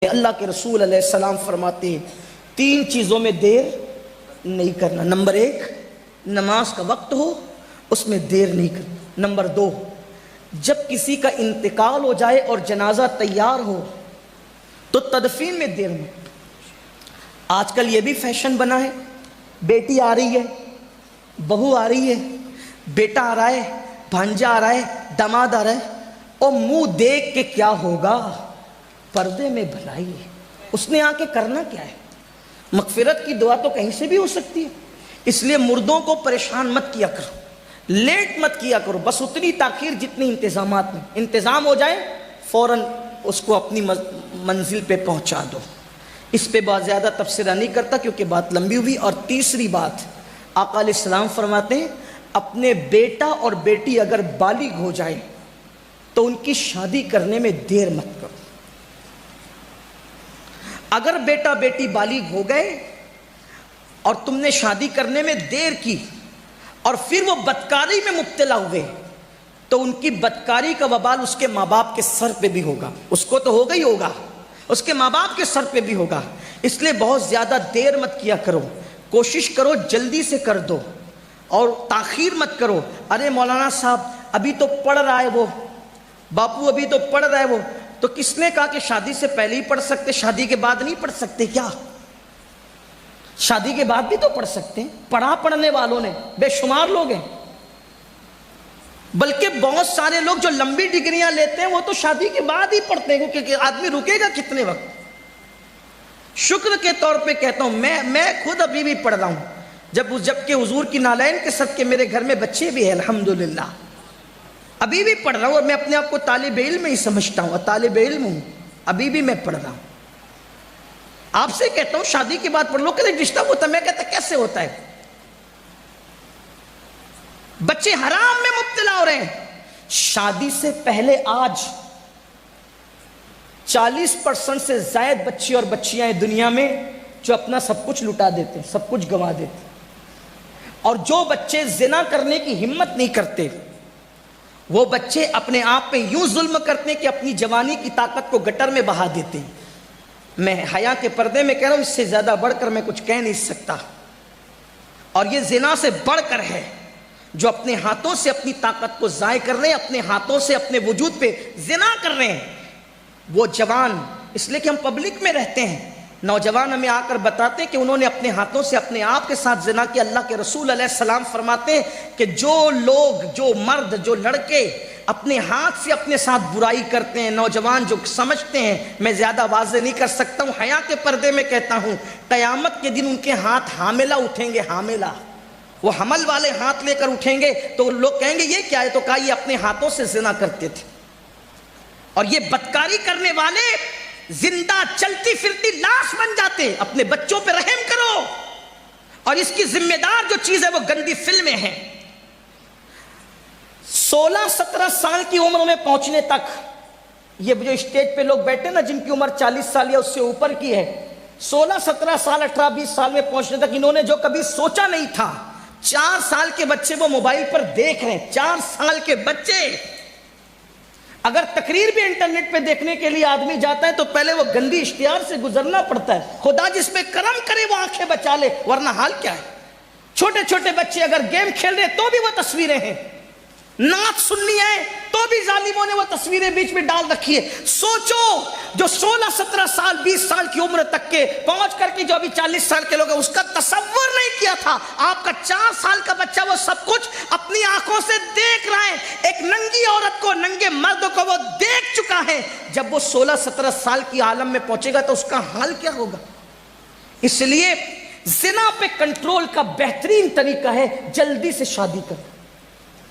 اللہ کے رسول علیہ السلام فرماتے ہیں 3 چیزوں میں دیر نہیں کرنا۔ نمبر 1 نماز کا وقت ہو اس میں دیر نہیں کرنا۔ نمبر 2 جب کسی کا انتقال ہو جائے اور جنازہ تیار ہو تو تدفین میں دیر نہیں۔ آج کل یہ بھی فیشن بنا ہے، بیٹی آ رہی ہے، بہو آ رہی ہے، بیٹا آ رہا ہے، بھانجا آ رہا ہے، داماد آ رہا ہے، اور منہ دیکھ کے کیا ہوگا؟ پردے میں بھلائی ہے۔ اس نے آ کے کرنا کیا ہے؟ مغفرت کی دعا تو کہیں سے بھی ہو سکتی ہے۔ اس لیے مردوں کو پریشان مت کیا کرو، لیٹ مت کیا کرو، بس اتنی تاخیر جتنی انتظامات میں انتظام ہو جائے فوراً اس کو اپنی منزل پہ پہنچا دو۔ اس پہ بہت زیادہ تبصرہ نہیں کرتا کیونکہ بات لمبی ہوئی۔ اور تیسری بات، آقا علیہ السلام فرماتے ہیں اپنے بیٹا اور بیٹی اگر بالغ ہو جائے تو ان کی شادی کرنے میں دیر مت کرو۔ اگر بیٹا بیٹی بالغ ہو گئے اور تم نے شادی کرنے میں دیر کی اور پھر وہ بدکاری میں مبتلا ہوئے تو ان کی بدکاری کا وبال اس کے ماں باپ کے سر پہ بھی ہوگا۔ اس کو تو ہوگا ہی ہوگا، اس کے ماں باپ کے سر پہ بھی ہوگا۔ اس لیے بہت زیادہ دیر مت کیا کرو، کوشش کرو جلدی سے کر دو اور تاخیر مت کرو۔ ارے مولانا صاحب ابھی تو پڑھ رہا ہے وہ، باپو ابھی تو پڑھ رہا ہے وہ، تو کس نے کہا کہ شادی سے پہلے ہی پڑھ سکتے، شادی کے بعد نہیں پڑھ سکتے کیا؟ شادی کے بعد بھی تو پڑھ سکتے ہیں۔ پڑھنے والوں نے بے شمار لوگ ہیں، بلکہ بہت سارے لوگ جو لمبی ڈگریاں لیتے ہیں وہ تو شادی کے بعد ہی پڑھتے ہیں، کیونکہ آدمی رکے گا کتنے وقت۔ شکر کے طور پہ کہتا ہوں میں خود ابھی بھی پڑھ رہا ہوں، جبکہ حضور کی نالین کے صدقے میرے گھر میں بچے بھی ہیں الحمدللہ، ابھی بھی پڑھ رہا ہوں اور میں اپنے آپ کو طالب علم ہی سمجھتا ہوں، اور طالب علم ہوں، ابھی بھی میں پڑھ رہا ہوں۔ آپ سے کہتا ہوں شادی کے بعد پڑھ لو، کہ ڈسٹرب ہوتا ہے، میں کہتا کیسے ہوتا ہے؟ بچے حرام میں مبتلا ہو رہے ہیں۔ شادی سے پہلے آج 40% سے زائد بچے اور بچیاں ہیں دنیا میں جو اپنا سب کچھ لٹا دیتے ہیں، سب کچھ گنوا دیتے ہیں۔ اور جو بچے زنا کرنے کی ہمت نہیں کرتے، وہ بچے اپنے آپ پہ یوں ظلم کرتے ہیں کہ اپنی جوانی کی طاقت کو گٹر میں بہا دیتے ہیں۔ میں حیا کے پردے میں کہہ رہا ہوں، اس سے زیادہ بڑھ کر میں کچھ کہہ نہیں سکتا۔ اور یہ زنا سے بڑھ کر ہے، جو اپنے ہاتھوں سے اپنی طاقت کو ضائع کر رہے ہیں، اپنے ہاتھوں سے اپنے وجود پہ زنا کر رہے ہیں۔ وہ جوان، اس لیے کہ ہم پبلک میں رہتے ہیں، نوجوان ہمیں آ کر بتاتے ہیں کہ انہوں نے اپنے ہاتھوں سے اپنے آپ کے ساتھ زنا کیا۔ اللہ کے رسول علیہ السلام فرماتے ہیں کہ جو لوگ، جو مرد، جو لڑکے اپنے ہاتھ سے اپنے ساتھ برائی کرتے ہیں، نوجوان جو سمجھتے ہیں، میں زیادہ واضح نہیں کر سکتا ہوں، حیا کے پردے میں کہتا ہوں، قیامت کے دن ان کے ہاتھ حاملہ اٹھیں گے، حاملہ، وہ حمل والے ہاتھ لے کر اٹھیں گے، تو لوگ کہیں گے یہ کیا ہے؟ تو کہا یہ اپنے ہاتھوں سے زنا کرتے تھے۔ اور یہ بدکاری کرنے والے زندہ چلتی پھرتی لاش بن جاتے۔ اپنے بچوں پہ رحم کرو، اور اس کی ذمہ دار جو چیز ہے وہ گندی فلمیں ہیں۔ 16-17 سال کی عمر میں پہنچنے تک، یہ جو اسٹیج پہ لوگ بیٹھے نا جن کی عمر 40 سال یا اس سے اوپر کی ہے، 16-17 سال 18-20 سال میں پہنچنے تک انہوں نے جو کبھی سوچا نہیں تھا، 4 سال کے بچے وہ موبائل پر دیکھ رہے ہیں۔ 4 سال کے بچے، اگر تقریر بھی انٹرنیٹ پہ دیکھنے کے لیے آدمی جاتا ہے تو پہلے وہ گندی اشتہار سے گزرنا پڑتا ہے۔ خدا جس پہ کرم کرے وہ آنکھیں بچا لے، ورنہ حال کیا ہے؟ چھوٹے چھوٹے بچے اگر گیم کھیل رہے تو بھی وہ تصویریں ہیں، نعت سننی ہے تو بھی ظالموں نے وہ تصویریں بیچ میں ڈال رکھی ہے۔ سوچو، جو 16-17 سال 20 سال کی عمر تک کے پہنچ کر کے جو ابھی 40 سال کے لوگ ہیں، اس کا تصور نہیں کیا تھا۔ آپ کا 4 سال کا بچہ وہ سب کچھ اپنی آنکھوں سے دیکھ رہا ہے، ایک ننگی عورت کو، ننگے مرد کو وہ دیکھ چکا ہے۔ جب وہ 16-17 سال کی عالم میں پہنچے گا تو اس کا حال کیا ہوگا؟ اس لیے زنا پہ کنٹرول کا بہترین طریقہ ہے جلدی سے شادی کرنا۔